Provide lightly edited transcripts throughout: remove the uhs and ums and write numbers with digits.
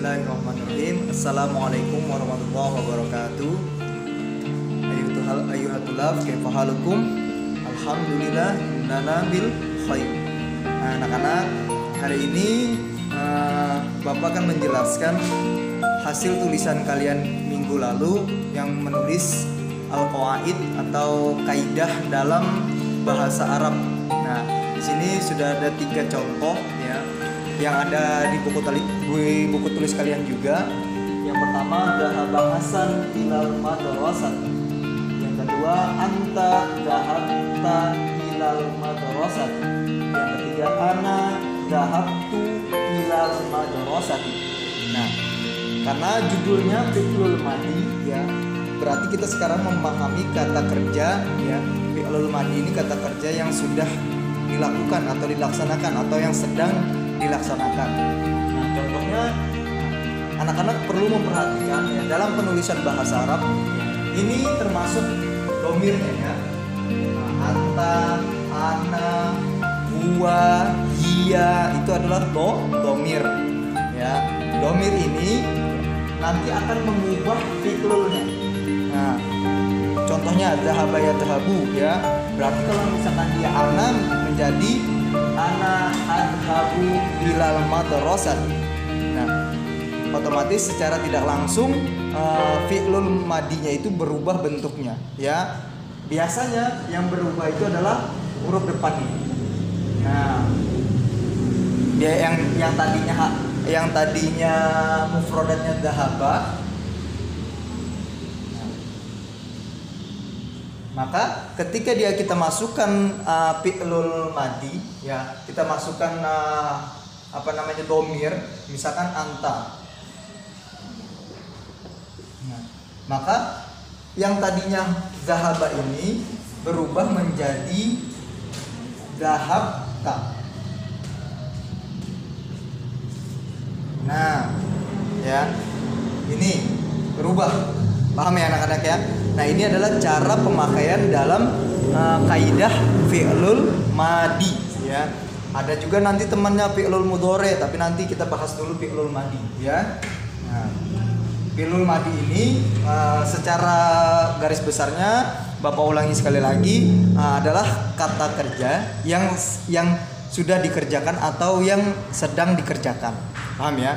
Bismillahirrahmanirrahim. Assalamualaikum warahmatullahi wabarakatuh. Ayuhatullah, kaifahalukum? Alhamdulillah, innana bil khair. Nah, anak-anak, hari ini Bapak akan menjelaskan hasil tulisan kalian minggu lalu yang menulis al-qawaid atau kaidah dalam bahasa Arab. Nah, di sini sudah ada 3 contoh ya, yang ada di buku tulis kalian juga. Yang pertama dhahaba Hasan ilal madrasah. Yang kedua anta dhahabta ilal madrasah. Yang ketiga ana dhahabtu ilal madrasah. Nah, karena judulnya fi'lul madhi ya, berarti kita sekarang memahami kata kerja ya. Fi'lul madhi ini kata kerja yang sudah dilakukan atau dilaksanakan atau yang sedang dilaksanakan. Nah, contohnya anak-anak perlu memperhatikan ya, dalam penulisan bahasa Arab ini termasuk domirnya ya. Nah, anta, ana, huwa, hiya itu adalah domir ya. Domir ini nanti akan mengubah fi'lulnya. Nah, contohnya dhahaba ya dhahabu ya. Berarti kalau misalkan dia ana menjadi ana adhabu ilal madrasah. Nah, otomatis secara tidak langsung fi'lul madinya itu berubah bentuknya ya. Biasanya yang berubah itu adalah huruf depan ini. Nah, dia yang tadinya mufradatnya dhahaba, maka ketika kita masukkan fi'lul madi ya, kita masukkan domir, misalkan anta. Nah, maka yang tadinya dhahaba ini berubah menjadi dhahabta. Nah, ya, ini berubah. Paham ya anak-anak ya? Nah, ini adalah cara pemakaian dalam kaidah fi'lul madi ya. Ada juga nanti temannya fi'lul mudhari, tapi nanti kita bahas dulu fi'lul madi ya. Nah, fi'lul madi ini secara garis besarnya Bapak ulangi sekali lagi, adalah kata kerja yang sudah dikerjakan atau yang sedang dikerjakan. Paham ya?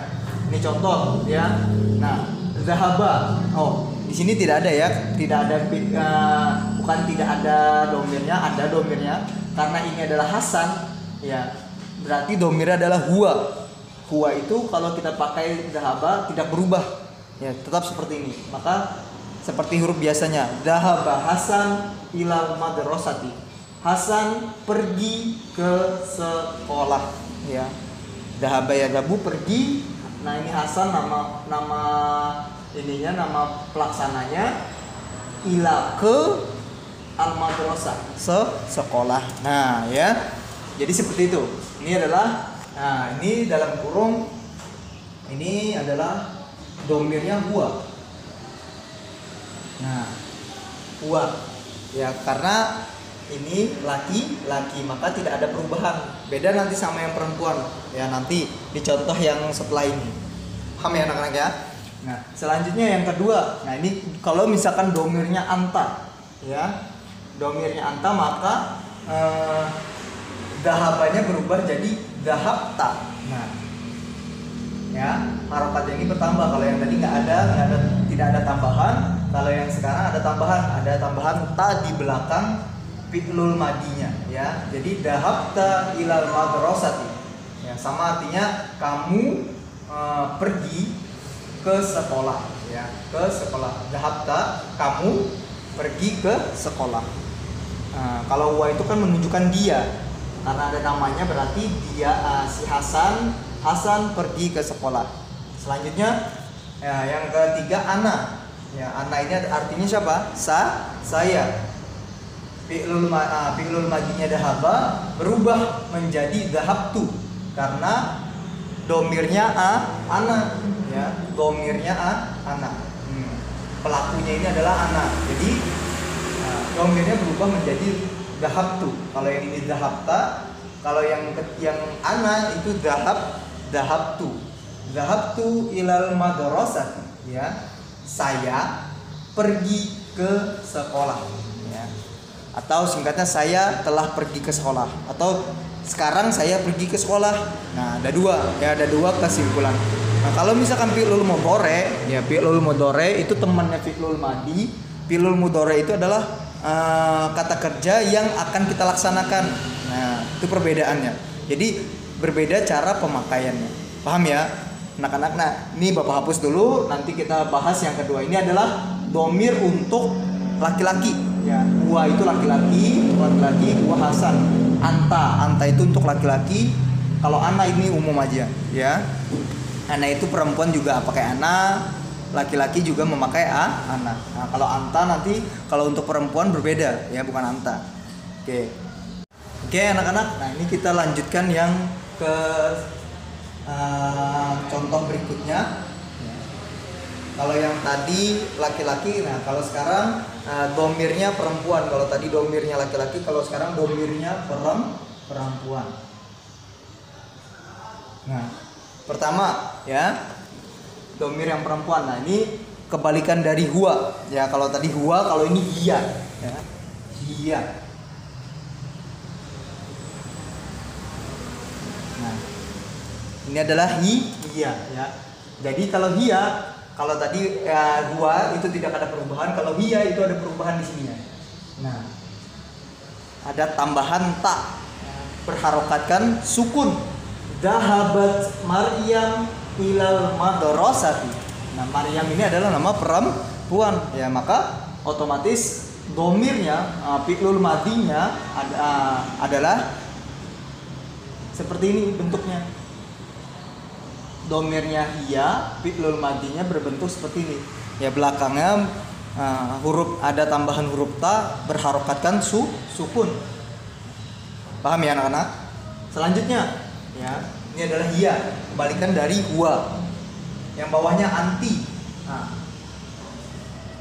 Ini contoh ya. Nah, dhahaba. Oh, di sini tidak ada ya, bukan tidak ada domirnya, ada domirnya karena ini adalah Hasan ya. Berarti domirnya adalah huwa. Huwa itu kalau kita pakai dhahaba tidak berubah ya, tetap seperti ini. Maka seperti huruf biasanya, dhahaba Hasan ilal madrasati. Hasan pergi ke sekolah ya. Dhahaba ya dhahabu pergi. Nah, ini Hasan nama ininya, nama pelaksananya, ila ke al-madrasah, sekolah. Nah, ya. Jadi seperti itu. Ini adalah, nah, ini dalam kurung ini adalah domirnya huwa. Nah, huwa. Ya, karena ini laki-laki, maka tidak ada perubahan. Beda nanti sama yang perempuan. Ya, nanti di contoh yang setelah ini. Paham ya anak-anak ya? Nah, selanjutnya yang kedua. Nah, ini kalau misalkan domirnya anta ya. Domirnya anta, maka dahabanya berubah jadi dahabta. Nah, ya, harokatnya ini bertambah. Kalau yang tadi tidak ada tambahan. Kalau yang sekarang ada tambahan ta di belakang fi'lul madinya ya. Jadi dahabta ilal madrasati. Ya, sama artinya kamu pergi ke sekolah ya, ke sekolah. Dahabta, kamu pergi ke sekolah. Nah, kalau huwa itu kan menunjukkan dia, karena ada namanya berarti dia, si Hasan pergi ke sekolah. Selanjutnya ya, yang ketiga ana. Ya, ana ini artinya siapa? Saya. Fi'lul madinya dhahaba berubah menjadi dhahabtu karena domirnya ana ya, domirnya ana. Pelakunya ini adalah ana. Jadi domirnya berubah menjadi dhahabtu. Kalau yang ini dhahabta, kalau yang ana itu dhahabtu. Zahabtu ilal madrasati, ya. Saya pergi ke sekolah, ya. Atau singkatnya saya telah pergi ke sekolah, atau sekarang saya pergi ke sekolah. Nah, ada dua kesimpulan. Nah, kalau misalkan fi'lul mudhari, ya fi'lul mudhari itu temannya fi'lul madi. Fi'lul mudhari itu adalah kata kerja yang akan kita laksanakan. Nah, itu perbedaannya. Jadi berbeda cara pemakaiannya. Paham ya, anak-anak? Nah, ini Bapak hapus dulu. Nanti kita bahas yang kedua. Ini adalah domir untuk laki-laki. Ya, huwa itu laki-laki, huwa Hasan. Anta itu untuk laki-laki. Kalau ana ini umum aja, ya. Ana itu perempuan juga pakai ana, laki-laki juga memakai ana. Nah, kalau anta nanti kalau untuk perempuan berbeda, ya, bukan anta. Oke, anak-anak. Nah, ini kita lanjutkan yang ke contoh berikutnya. Kalau yang tadi laki-laki, nah kalau sekarang domirnya perempuan. Kalau tadi domirnya laki-laki, kalau sekarang domirnya perempuan. Nah, pertama ya, domir yang perempuan. Nah, ini kebalikan dari huwa. Ya, kalau tadi huwa, kalau ini hiya. Ya, hiya. Nah, ini adalah hiya. Ya. Jadi kalau hiya, kalau tadi huwa itu tidak ada perubahan, kalau hiya itu ada perubahan di sini ya. Nah, ada tambahan ta, berharokatkan sukun. Dahabat Maryam ilal madrasati. Nah, Maryam ini adalah nama perempuan, ya, maka otomatis domirnya, fi'lul madinya adalah seperti ini bentuknya. Domirnya hiya, fi'lul madinya berbentuk seperti ini. Ya, belakangnya huruf ada tambahan huruf ta, berharokatkan sukun. Paham ya anak-anak? Selanjutnya, ya, ini adalah hiya, kebalikan dari huwa. Yang bawahnya anti. Nah,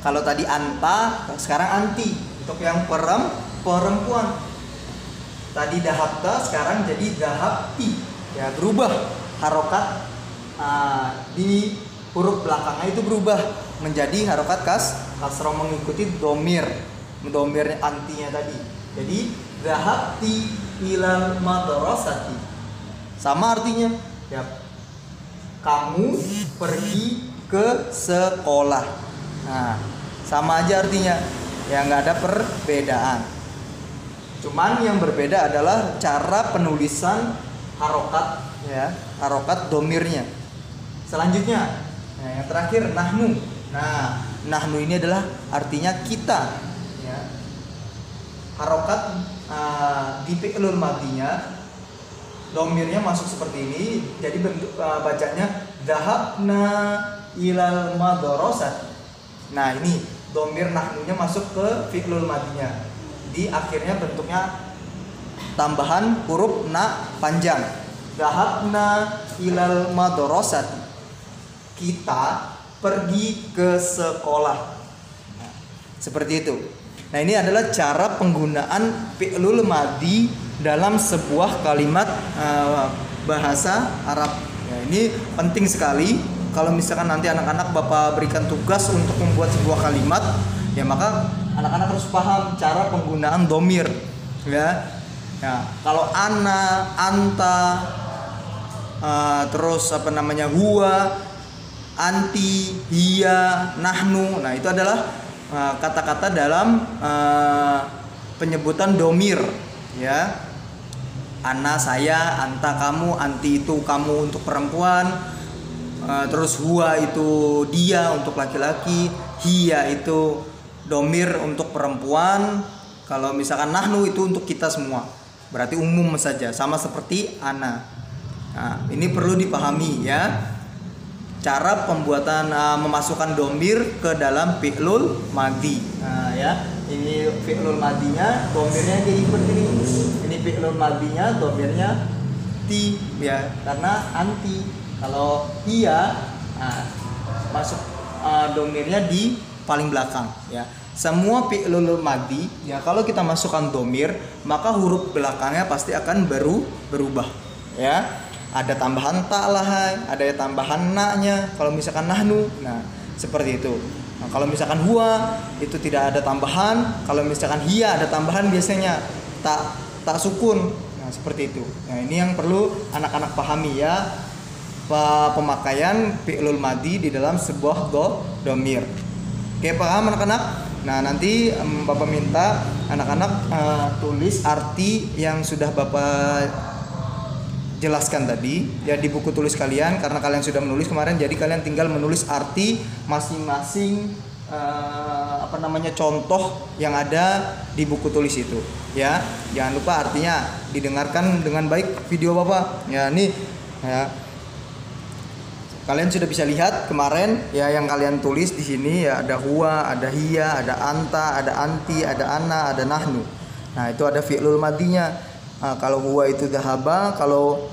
kalau tadi anta, sekarang anti untuk yang perempuan. Tadi dahabta, sekarang jadi dahabti. Ya, berubah harokat. Di huruf belakangnya itu berubah menjadi harokat kasroh mengikuti domirnya antinya tadi. Jadi dhahabti ilal madrasati, sama artinya ya, kamu pergi ke sekolah. Nah, sama aja artinya, ya, nggak ada perbedaan. Cuman yang berbeda adalah cara penulisan harokat, ya, harokat domirnya. Selanjutnya, nah, yang terakhir nahnu. Nah, nahnu ini adalah artinya kita, ya. Harokat di fi'lul madinya, domirnya masuk seperti ini. Jadi bentuk bacanya dhahabna ilal madrasati. Nah, ini domir nahnunya masuk ke fi'lul madinya. Di akhirnya bentuknya tambahan huruf na panjang. Dhahabna ilal madrasati. Kita pergi ke sekolah. Nah, seperti itu. Nah, ini adalah cara penggunaan fi'lul madi dalam sebuah kalimat bahasa Arab. Ya, ini penting sekali. Kalau misalkan nanti anak-anak Bapak berikan tugas untuk membuat sebuah kalimat, ya, maka anak-anak harus paham cara penggunaan domir. Ya, ya, kalau ana, anta, terus huwa, anti, hiya, nahnu. Nah, itu adalah kata-kata dalam penyebutan domir, ya. Ana saya, anta kamu, anti itu kamu untuk perempuan, terus huwa itu dia untuk laki-laki, hiya itu domir untuk perempuan. Kalau misalkan nahnu itu untuk kita semua, berarti umum saja, sama seperti ana. Nah, ini perlu dipahami, ya, cara pembuatan memasukkan domir ke dalam fi'lul madi. Nah, ya, ini fi'lul madinya domirnya jadi seperti ini. Ini fi'lul madinya domirnya ti, ya, karena anti. Kalau iya, masuk domirnya di paling belakang, ya. Semua fi'lul madi, ya, kalau kita masukkan domir, maka huruf belakangnya pasti akan berubah, ya. ada tambahan tak lah, ada tambahan naknya kalau misalkan nahnu. Nah, seperti itu. Nah, kalau misalkan huwa itu tidak ada tambahan, kalau misalkan hiya ada tambahan biasanya tak sukun. Nah, seperti itu. Nah, ini yang perlu anak-anak pahami ya, pemakaian fi'lul madhi di dalam sebuah dhamir. Oke, paham anak-anak? Nah, nanti Bapak minta anak-anak tulis arti yang sudah Bapak jelaskan tadi ya di buku tulis kalian, karena kalian sudah menulis kemarin, jadi kalian tinggal menulis arti masing-masing contoh yang ada di buku tulis itu ya. Jangan lupa artinya didengarkan dengan baik video Bapak ya. Nih ya, kalian sudah bisa lihat kemarin ya yang kalian tulis di sini ya, ada huwa, ada hiya, ada anta, ada anti, ada ana, ada nahnu. Nah, itu ada fi'lul madhinya. Nah, kalau huwa itu dahaba, kalau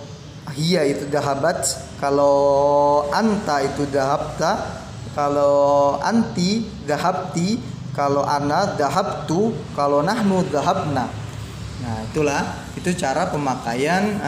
hiya itu dahabat, kalau anta itu dahabta, kalau anti dahabti, kalau ana dahabtu, kalau nahnu dahabna. Nah, itu cara pemakaian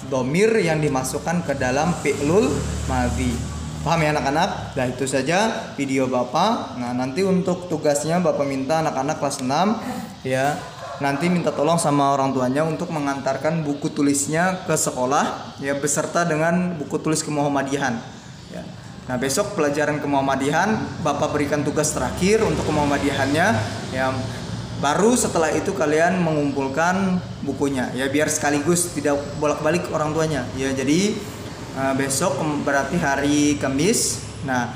dhamir yang dimasukkan ke dalam fi'lul madhi. Paham ya anak-anak? Nah, itu saja video Bapak. Nah, nanti untuk tugasnya Bapak minta anak-anak kelas 6 ya, nanti minta tolong sama orang tuanya untuk mengantarkan buku tulisnya ke sekolah ya, beserta dengan buku tulis kemuhammadiyahan ya. Nah, besok pelajaran kemuhammadiyahan Bapak berikan tugas terakhir untuk kemuhammadiyahannya ya. Baru setelah itu kalian mengumpulkan bukunya ya, biar sekaligus tidak bolak-balik orang tuanya ya. Jadi besok berarti hari Kamis. Nah,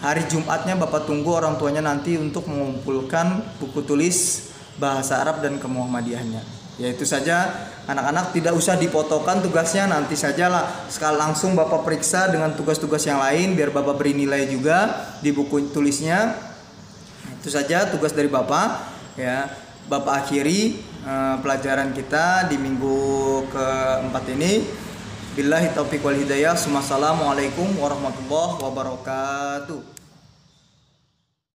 hari Jumatnya Bapak tunggu orang tuanya nanti untuk mengumpulkan buku tulis bahasa Arab dan kemuhammadiyahannya. Ya, itu saja anak-anak, tidak usah dipotokan tugasnya, nanti sajalah sekali langsung Bapak periksa dengan tugas-tugas yang lain biar Bapak beri nilai juga di buku tulisnya. Itu saja tugas dari Bapak ya. Bapak akhiri pelajaran kita di minggu keempat ini. Billahi taufiq wal hidayah. Wassalamualaikum warahmatullahi wabarakatuh.